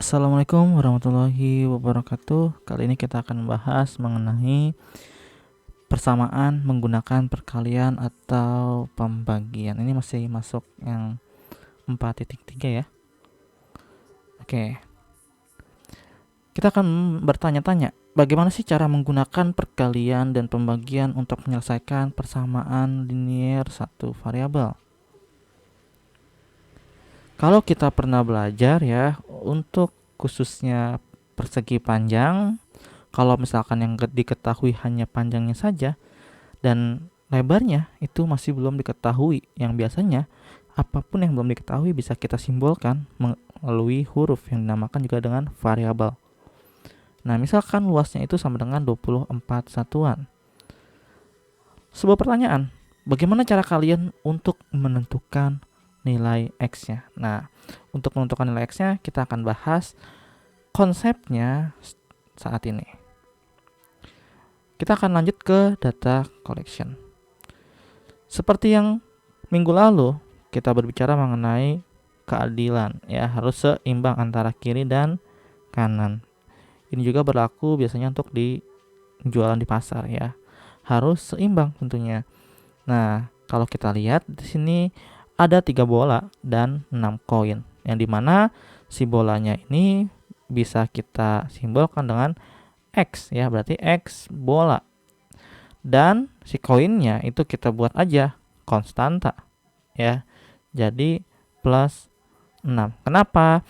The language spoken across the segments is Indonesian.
Assalamualaikum warahmatullahi wabarakatuh. Kali ini kita akan membahas mengenai persamaan menggunakan perkalian atau pembagian. Ini masih masuk yang 4.3 ya. Oke. Kita akan bertanya-tanya, bagaimana sih cara menggunakan perkalian dan pembagian untuk menyelesaikan persamaan linear satu variabel? Kalau kita pernah belajar ya, untuk khususnya persegi panjang, kalau misalkan yang diketahui hanya panjangnya saja dan lebarnya itu masih belum diketahui, yang biasanya apapun yang belum diketahui bisa kita simbolkan melalui huruf yang dinamakan juga dengan variabel. Nah, misalkan luasnya itu sama dengan 24 satuan. Sebuah pertanyaan, bagaimana cara kalian untuk menentukan nilai X-nya? Nah, untuk menentukan nilai X-nya kita akan bahas konsepnya saat ini. Kita akan lanjut ke data collection. Seperti yang minggu lalu kita berbicara mengenai keadilan ya, harus seimbang antara kiri dan kanan. Ini juga berlaku biasanya untuk di jualan di pasar ya. Harus seimbang tentunya. Nah, kalau kita lihat di sini ada 3 bola dan 6 koin, yang dimana si bolanya ini bisa kita simbolkan dengan X ya, berarti X bola. Dan si koinnya itu kita buat aja konstanta ya. Jadi plus 6. Kenapa?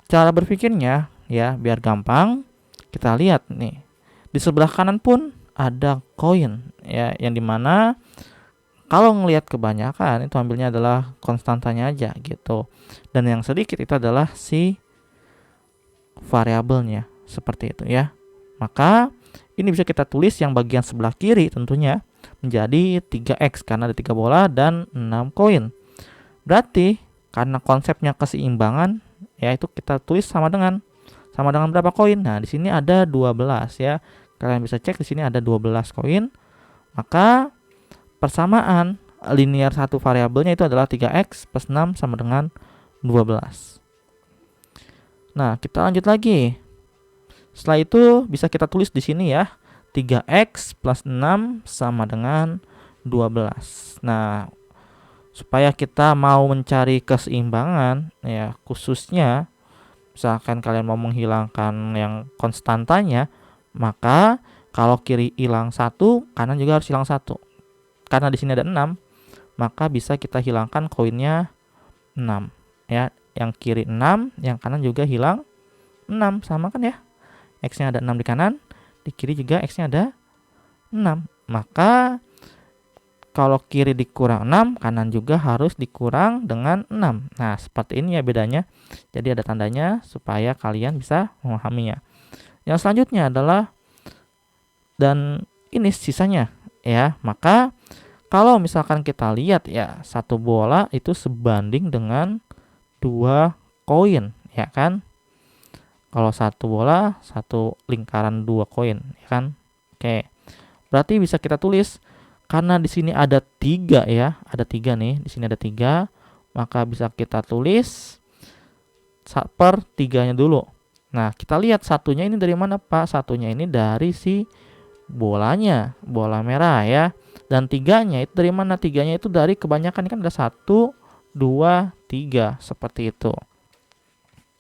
Cara berpikirnya ya biar gampang, kita lihat nih. Di sebelah kanan pun ada koin ya, yang dimana kalau ngelihat kebanyakan itu ambilnya adalah konstantanya aja gitu. Dan yang sedikit itu adalah si variabelnya, seperti itu ya. Maka ini bisa kita tulis yang bagian sebelah kiri tentunya menjadi 3x karena ada 3 bola dan 6 koin. Berarti karena konsepnya keseimbangan ya, itu kita tulis sama dengan berapa koin. Nah, di sini ada 12 ya. Kalian bisa cek di sini ada 12 koin. Maka persamaan linear satu variabelnya itu adalah 3x plus 6 sama dengan 12. Nah, kita lanjut lagi. Setelah itu bisa kita tulis di sini ya, 3x plus 6 sama dengan 12. Nah, supaya kita mau mencari keseimbangan ya, khususnya misalkan kalian mau menghilangkan yang konstantanya, maka kalau kiri hilang 1, kanan juga harus hilang 1. Karena di sini ada 6, maka bisa kita hilangkan koinnya 6 ya. Yang kiri 6, yang kanan juga hilang 6, sama kan ya? X-nya ada 6 di kanan, di kiri juga X-nya ada 6. Maka kalau kiri dikurang 6, kanan juga harus dikurang dengan 6. Nah, seperti ini ya bedanya. Jadi ada tandanya supaya kalian bisa memahaminya. Yang selanjutnya adalah, dan ini sisanya ya. Maka kalau misalkan kita lihat ya, satu bola itu sebanding dengan 2 koin ya kan. Kalau satu bola, satu lingkaran 2 koin ya kan. Oke. Berarti bisa kita tulis, karena di sini ada 3 ya, ada 3 nih, di sini ada 3, maka bisa kita tulis per 3-nya dulu. Nah, kita lihat satunya ini dari mana, Pak? Satunya ini dari si bolanya, bola merah ya. Dan 3-nya itu dari mana? 3-nya itu dari kebanyakan, kan ada 1, 2, 3, seperti itu.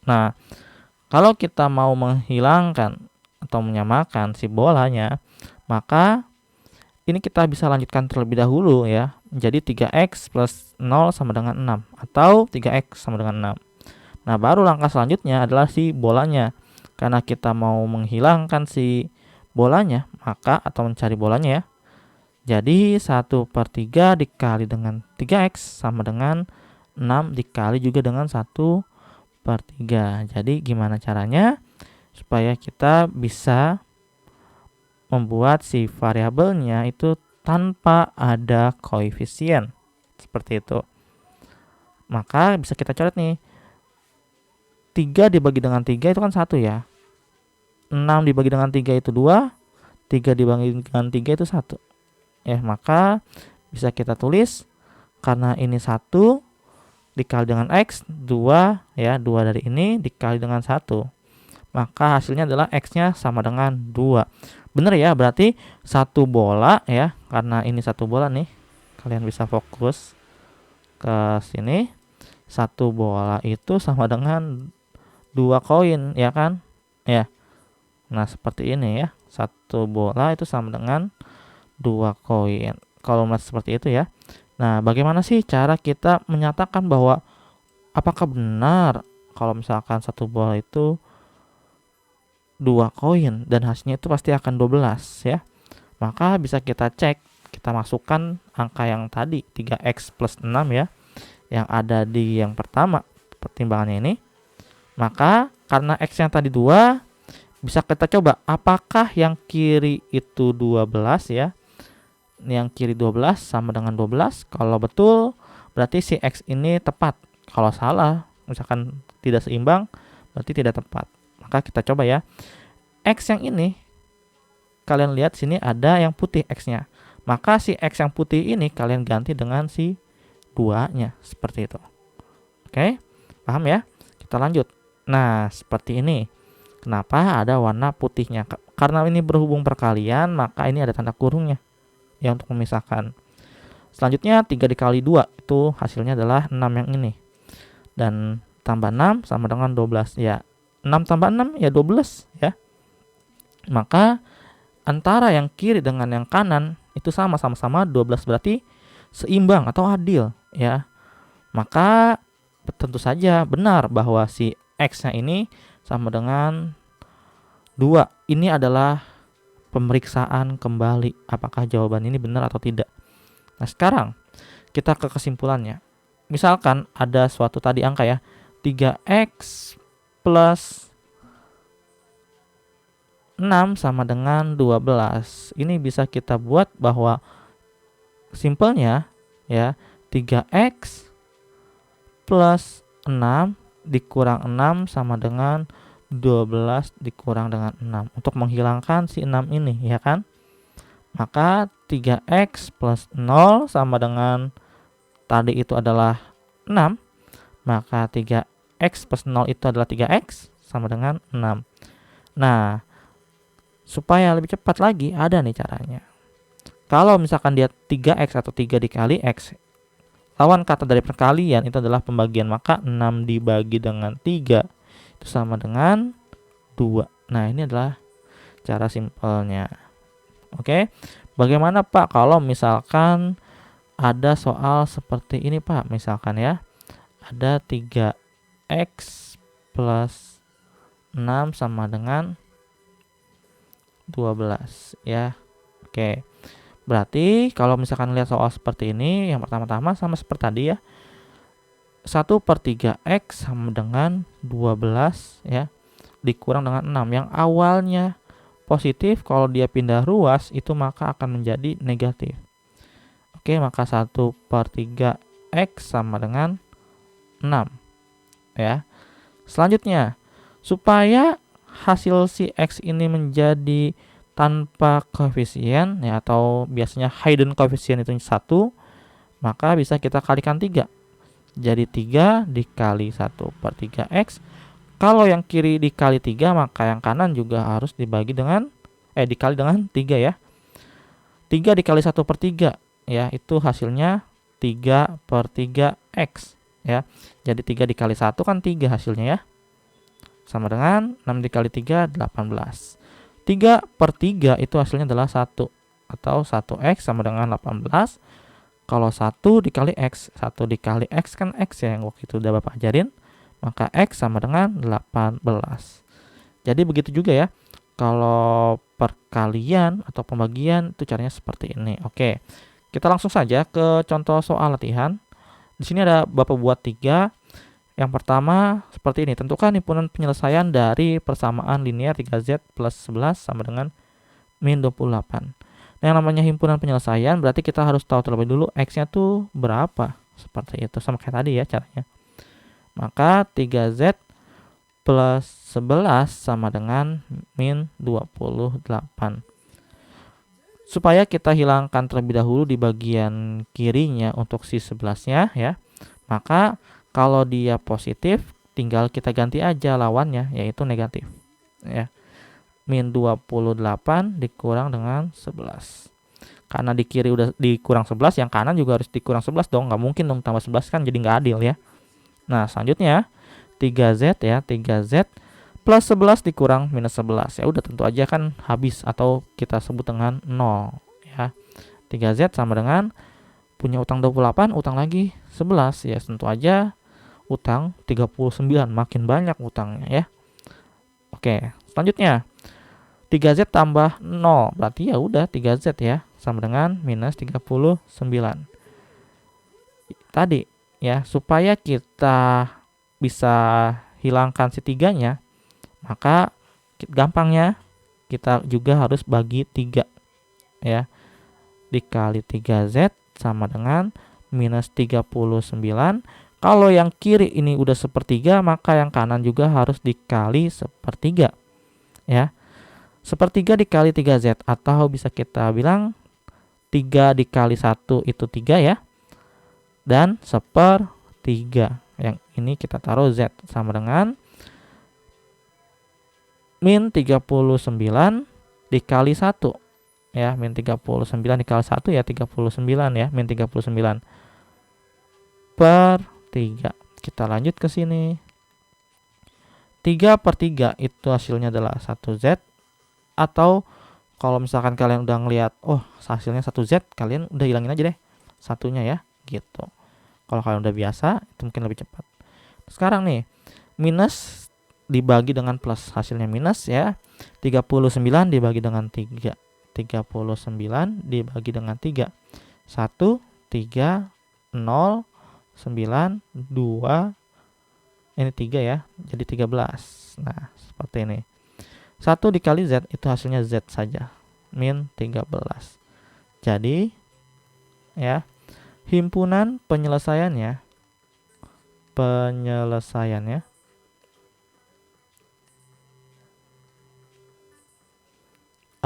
Nah, kalau kita mau menghilangkan atau menyamakan si bolanya, maka ini kita bisa lanjutkan terlebih dahulu ya, menjadi 3x plus 0 sama dengan 6 atau 3x sama dengan 6. Nah, baru langkah selanjutnya adalah si bolanya. Karena kita mau menghilangkan si bolanya, maka atau mencari bolanya ya. Jadi 1/3 dikali dengan 3x sama dengan 6 dikali juga dengan 1/3. Jadi gimana caranya supaya kita bisa membuat si variabelnya itu tanpa ada koefisien, seperti itu. Maka bisa kita coret nih, 3 dibagi dengan 3 itu kan 1 ya, 6 dibagi dengan 3 itu 2, 3 dibagi dengan 3 itu 1 ya. Maka bisa kita tulis, karena ini 1, dikali dengan X, 2 ya, 2 dari ini dikali dengan 1. Maka hasilnya adalah X-nya sama dengan 2. Bener ya, berarti satu bola ya, karena ini satu bola nih. Kalian bisa fokus ke sini. Satu bola itu sama dengan 2 koin, ya kan? Ya. Nah, seperti ini ya. Satu bola itu sama dengan 2 koin. Kalau melihat seperti itu ya. Nah, bagaimana sih cara kita menyatakan bahwa apakah benar kalau misalkan satu bola itu 2 koin dan hasilnya itu pasti akan 12 ya. Maka bisa kita cek, kita masukkan angka yang tadi 3x plus 6 ya, yang ada di yang pertama pertimbangannya ini. Maka karena x yang tadi 2, bisa kita coba apakah yang kiri itu 12 ya. Yang kiri 12 sama dengan 12. Kalau betul, berarti si X ini tepat. Kalau salah, misalkan tidak seimbang, berarti tidak tepat. Maka kita coba ya. X yang ini, kalian lihat sini ada yang putih X-nya. Maka si X yang putih ini kalian ganti dengan si 2-nya. Seperti itu. Oke, paham ya? Kita lanjut. Nah, seperti ini. Kenapa ada warna putihnya? Karena ini berhubung perkalian, maka ini ada tanda kurungnya ya untuk memisahkan. Selanjutnya 3 dikali 2 itu hasilnya adalah 6 yang ini. Dan tambah 6 sama dengan 12 ya. 6 tambah 6 ya 12 ya. Maka antara yang kiri dengan yang kanan itu sama-sama 12, berarti seimbang atau adil ya. Maka tentu saja benar bahwa si X-nya ini sama dengan 2. Ini adalah pemeriksaan kembali apakah jawaban ini benar atau tidak. Nah, sekarang kita ke kesimpulannya. Misalkan ada suatu tadi angka ya, 3x plus 6 sama dengan 12. Ini bisa kita buat bahwa simpelnya ya, 3x plus 6 dikurang 6 sama dengan 12 dikurang dengan 6 untuk menghilangkan si 6 ini ya kan. Maka 3x plus 0 sama dengan tadi itu adalah 6. Maka 3x plus 0 itu adalah 3x sama dengan 6. Nah, supaya lebih cepat lagi ada nih caranya. Kalau misalkan dia 3x atau 3 dikali x, lawan kata dari perkalian itu adalah pembagian, maka 6 dibagi dengan 3 itu sama dengan 2. Nah, ini adalah cara simpelnya. Oke. Bagaimana Pak kalau misalkan ada soal seperti ini Pak? Misalkan ya, ada 3x plus 6 sama dengan 12 ya. Oke. Berarti kalau misalkan lihat soal seperti ini, yang pertama-tama sama seperti tadi ya. 1/3x sama dengan 12 ya, dikurang dengan 6. Yang awalnya positif, kalau dia pindah ruas itu maka akan menjadi negatif. Oke, maka 1/3x sama dengan 6 ya. Selanjutnya, supaya hasil si x ini menjadi tanpa koefisien ya, atau biasanya hidden koefisien itu 1, maka bisa kita kalikan 3. Jadi 3 dikali 1/3x. Kalau yang kiri dikali 3, maka yang kanan juga harus dibagi dengan dikali dengan 3 ya. 3 dikali 1/3 ya, itu hasilnya 3/3x ya. Jadi 3 dikali 1 kan 3 hasilnya ya. Sama dengan 6 dikali 3 18. 3/3 itu hasilnya adalah 1 atau 1x sama dengan 18. Kalau 1 dikali x, 1 dikali x kan x ya, yang waktu itu udah Bapak ajarin, maka x sama dengan 18. Jadi begitu juga ya, kalau perkalian atau pembagian itu caranya seperti ini. Oke, kita langsung saja ke contoh soal latihan. Di sini ada Bapak buat 3. Yang pertama seperti ini, tentukan himpunan penyelesaian dari persamaan linear 3z plus 11 sama dengan min 28. Nah, yang namanya himpunan penyelesaian berarti kita harus tahu terlebih dulu x-nya tuh berapa. Seperti itu, sama kayak tadi ya caranya. Maka 3z plus 11 sama dengan min 28. Supaya kita hilangkan terlebih dahulu di bagian kirinya untuk si 11-nya ya, maka Kalau dia positif, tinggal kita ganti aja lawannya, yaitu negatif. Ya. Min 28 dikurang dengan 11. Karena di kiri udah dikurang 11, yang kanan juga harus dikurang 11 dong. Nggak mungkin dong tambah 11 kan jadi nggak adil ya. Nah, selanjutnya 3Z ya, 3Z plus 11 dikurang minus 11. Ya udah tentu aja kan habis atau kita sebut dengan 0 ya. 3Z sama dengan punya utang 28, utang lagi 11 ya, tentu aja utang 39, makin banyak utangnya ya. Oke, selanjutnya 3Z tambah 0, berarti ya udah 3Z ya, sama dengan minus 39. Tadi ya, supaya kita bisa hilangkan si 3-nya, maka gampangnya kita juga harus bagi 3 ya. Dikali 3Z sama dengan minus 39. Kalau yang kiri ini udah sepertiga, maka yang kanan juga harus dikali sepertiga ya. Sepertiga dikali 3Z, atau bisa kita bilang 3 dikali 1 itu 3 ya. Dan sepertiga, yang ini kita taruh Z sama dengan min 39 dikali 1 ya, min 39 dikali 1 ya 39 ya, min 39 per 3. Kita lanjut ke sini. 3 per 3 itu hasilnya adalah 1Z. Atau kalau misalkan kalian udah ngeliat, oh hasilnya 1Z, kalian udah hilangin aja deh satunya ya, gitu. Kalau kalian udah biasa, itu mungkin lebih cepat. Sekarang nih, minus dibagi dengan plus, hasilnya minus ya. 39 dibagi dengan 3. 39 dibagi dengan 3. 1, 3, 0, 9, 2, ini 3 ya, jadi 13. Nah, seperti ini. 1 dikali Z itu hasilnya Z saja, min 13. Jadi ya, himpunan penyelesaiannya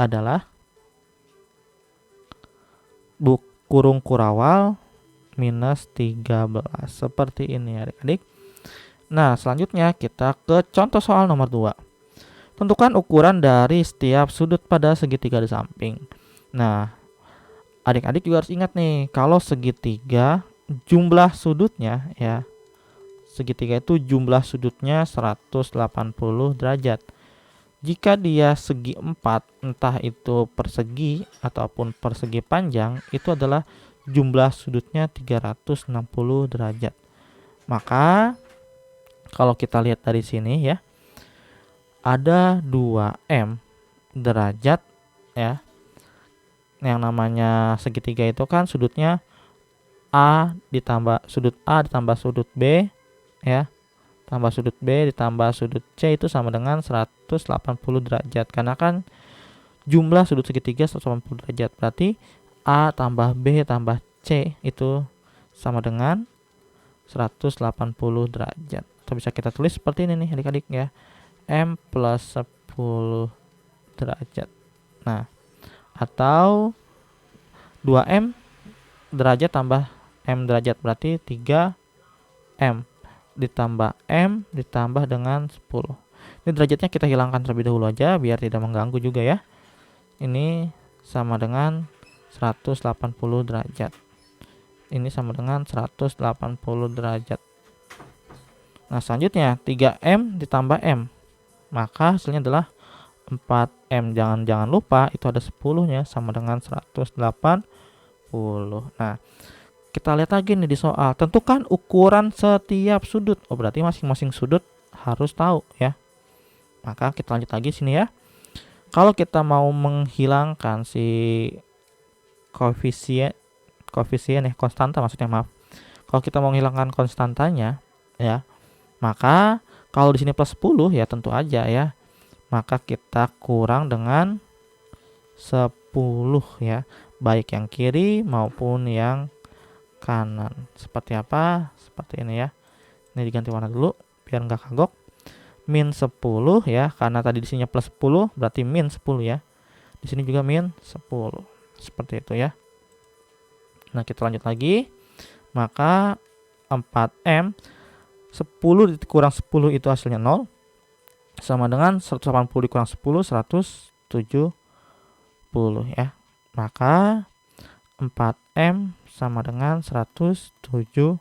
adalah kurung kurawal minus 13. Seperti ini adik-adik. Nah, selanjutnya kita ke contoh soal nomor 2. Tentukan ukuran dari setiap sudut pada segitiga di samping. Nah, adik-adik juga harus ingat nih, kalau segitiga jumlah sudutnya ya, segitiga itu jumlah sudutnya 180 derajat. Jika dia segi 4, entah itu persegi ataupun persegi panjang, itu adalah jumlah sudutnya 360 derajat. Maka kalau kita lihat dari sini ya, ada 2M derajat ya. Yang namanya segitiga itu kan sudutnya A ditambah sudut A ditambah sudut B ya, tambah sudut B ditambah sudut C itu sama dengan 180 derajat. Karena kan jumlah sudut segitiga 180 derajat, berarti A tambah B tambah C itu sama dengan 180 derajat. Atau bisa kita tulis seperti ini nih adik-adik ya, M plus 10 derajat. Nah, atau 2M derajat tambah M derajat, berarti 3M ditambah M ditambah dengan 10. Ini derajatnya kita hilangkan terlebih dahulu aja biar tidak mengganggu juga ya. Ini sama dengan 180 derajat. Ini sama dengan 180 derajat. Nah, selanjutnya 3M ditambah M. Maka hasilnya adalah 4M. Jangan lupa itu ada 10-nya sama dengan 180. Nah, kita lihat lagi nih di soal. Tentukan ukuran setiap sudut. Oh, berarti masing-masing sudut harus tahu ya. Maka kita lanjut lagi sini ya. Kalau kita mau menghilangkan si koefisien ya, konstanta maksudnya, maaf. Kalau kita mau menghilangkan konstantanya ya, maka kalau di sini plus 10 ya tentu aja ya. Maka kita kurang dengan 10 ya, baik yang kiri maupun yang kanan. Seperti apa? Seperti ini ya. Ini diganti warna dulu biar nggak kagok. Min 10 ya, karena tadi di sini plus 10 berarti min 10 ya. Di sini juga min 10. Seperti itu ya. Nah, kita lanjut lagi. Maka 4M 10 dikurang 10 itu hasilnya 0. Sama dengan 180 dikurang 10, 170 ya. Maka 4M sama dengan 170.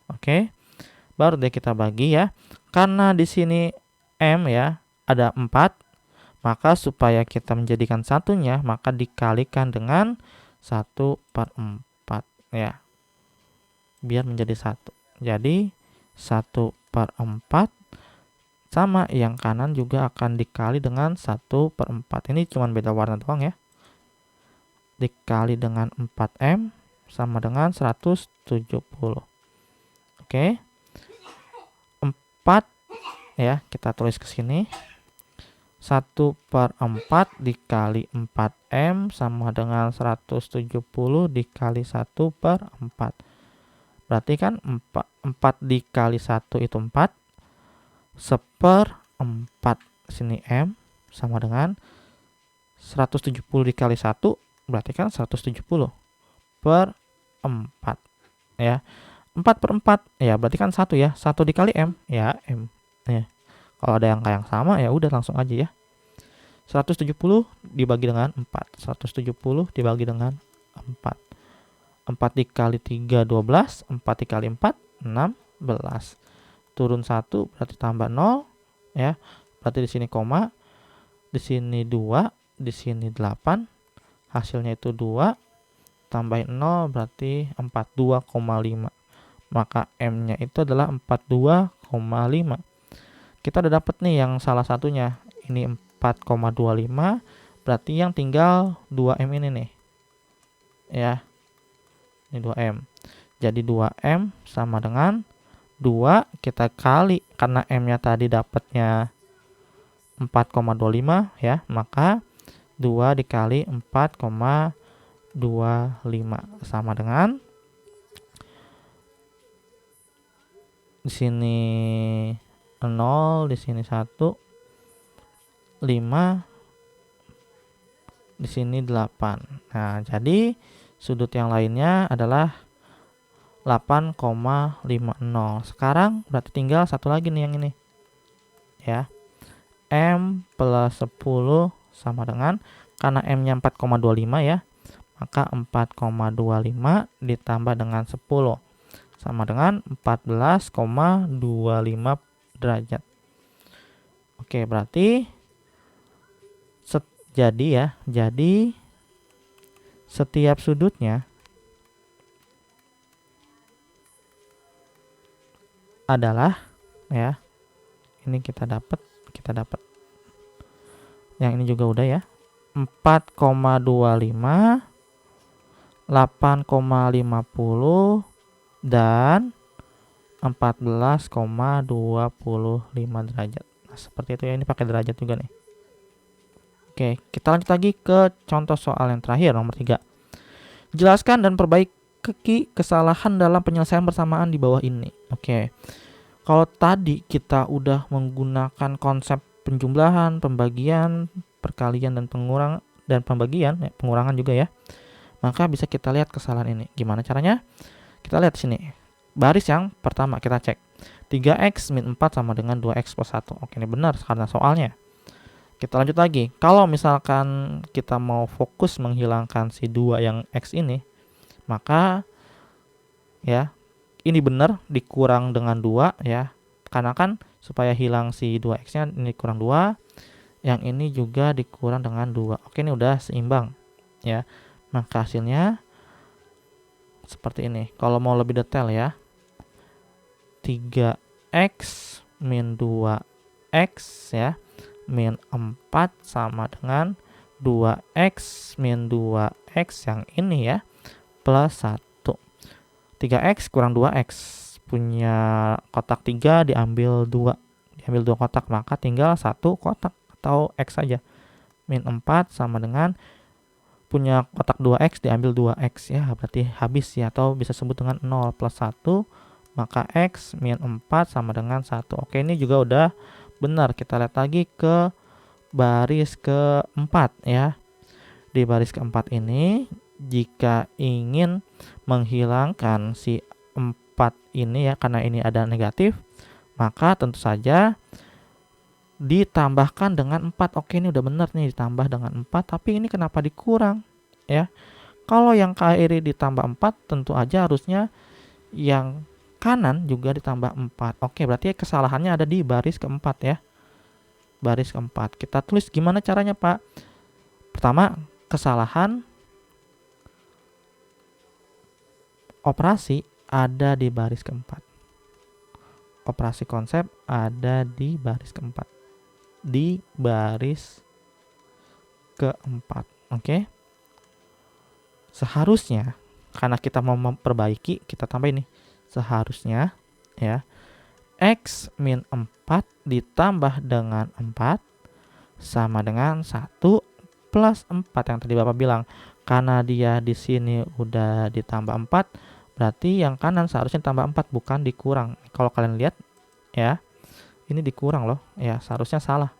Oke. Baru deh kita bagi ya. Karena di sini M ya ada 4, maka supaya kita menjadikan satunya, maka dikalikan dengan 1/4 ya. Biar menjadi 1. Jadi 1/4 sama yang kanan juga akan dikali dengan 1/4. Ini cuma beda warna doang ya. Dikali dengan 4M sama dengan 170. Oke. 4 ya, kita tulis ke sini. 1/4 dikali 4M sama dengan 170 dikali 1/4. Berarti kan 4 dikali 1 itu 4. 1/4 sini M sama dengan 170 dikali 1 berarti kan 170/4 ya. 4/4 ya berarti kan 1 ya. 1 dikali M ya M ya. Kalau ada angka yang sama ya udah langsung aja ya. 170 dibagi dengan 4. 170 dibagi dengan 4. 4 dikali 3 12, 4 dikali 4 16. Turun 1 berarti tambah 0 ya. Berarti di sini koma, di sini 2, di sini 8. Hasilnya itu 2 tambahin 0 berarti 42,5. Maka M-nya itu adalah 42,5. Kita udah dapet nih yang salah satunya. Ini 4,25. Berarti yang tinggal 2M ini nih. Ya. Ini 2M. Jadi 2M sama dengan 2 kita kali karena M-nya tadi dapatnya 4,25 ya. Maka 2 dikali 4,25 sama dengan di sini 0, di sini 1, 5, di sini 8. Nah, jadi sudut yang lainnya adalah 8,50. Sekarang berarti tinggal satu lagi nih yang ini. Ya. M plus 10 sama dengan, karena M-nya 4,25 ya, maka 4,25 ditambah dengan 10 sama dengan 14,25 derajat. Oke, berarti jadi setiap sudutnya adalah ya, ini kita dapat yang ini juga udah ya, 4,25, 8,50 dan 14,25 derajat. Nah, seperti itu ya, ini pakai derajat juga nih. Oke, kita lanjut lagi ke contoh soal yang terakhir, nomor 3. Jelaskan dan perbaiki kesalahan dalam penyelesaian bersamaan di bawah ini. Oke. Kalau tadi kita udah menggunakan konsep penjumlahan, pembagian, perkalian dan pembagian, ya, pengurangan juga ya. Maka bisa kita lihat kesalahan ini. Gimana caranya? Kita lihat sini. Baris yang pertama kita cek. 3x min 4 sama dengan 2x plus 1. Oke, ini benar karena soalnya. Kita lanjut lagi. Kalau misalkan kita mau fokus menghilangkan si 2 yang x ini, maka ya ini benar dikurang dengan 2 ya. Karena kan supaya hilang si 2x-nya ini kurang 2, yang ini juga dikurang dengan 2. Oke, ini udah seimbang ya. Maka hasilnya seperti ini. Kalau mau lebih detail ya, 3x min 2x ya min 4 sama dengan 2x min 2x yang ini ya plus 1. 3x kurang 2x, punya kotak 3 diambil 2 kotak, maka tinggal 1 kotak atau x saja. Min 4 sama dengan punya kotak 2x diambil 2x ya, berarti habis ya, atau bisa sebut dengan 0 plus 1, maka x min 4 sama dengan 1. Oke, ini juga udah benar. Kita lihat lagi ke baris keempat ya. Di baris keempat ini, jika ingin menghilangkan si ini ya, karena ini ada negatif, maka tentu saja ditambahkan dengan 4. Oke, ini udah benar nih, ditambah dengan 4, tapi ini kenapa dikurang ya? Kalau yang kiri ditambah 4, tentu aja harusnya yang kanan juga ditambah 4. Oke, berarti kesalahannya ada di baris keempat ya. Baris keempat. Kita tulis gimana caranya, Pak? Pertama, kesalahan operasi ada di baris keempat. Operasi konsep ada di baris keempat. Di baris keempat. Oke. Seharusnya, karena kita mau memperbaiki, kita tambah ini. Seharusnya ya, X min 4 ditambah dengan 4 sama dengan 1 plus 4 yang tadi Bapak bilang. Karena dia di sini udah ditambah 4, berarti yang kanan seharusnya tambah 4, bukan dikurang. Kalau kalian lihat ya, ini dikurang loh ya, seharusnya salah.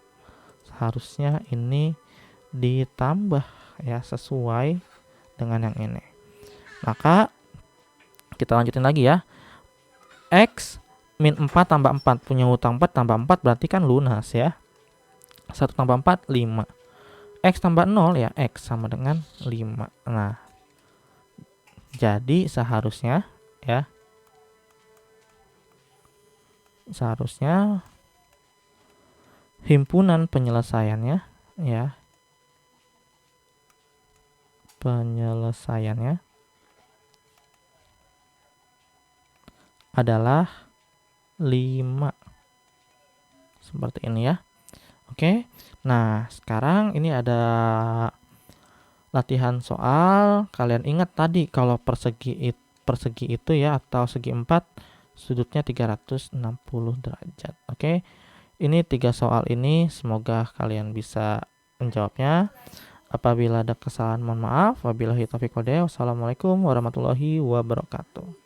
Seharusnya ini ditambah ya, sesuai dengan yang ini. Maka kita lanjutin lagi ya. X min 4 tambah 4, punya hutang 4 tambah 4 berarti kan lunas ya. 1 tambah 4 5. X tambah 0 ya, X sama dengan 5. Nah, jadi seharusnya ya, seharusnya himpunan penyelesaiannya ya, penyelesaiannya adalah 5. Seperti ini ya. Oke. Nah, sekarang ini ada latihan soal. Kalian ingat tadi kalau persegi itu ya, atau segi 4 sudutnya 360 derajat. Oke. Ini 3 soal ini, semoga kalian bisa menjawabnya. Apabila ada kesalahan mohon maaf. Wabillahi taufiq wal hidayah. Wassalamualaikum warahmatullahi wabarakatuh.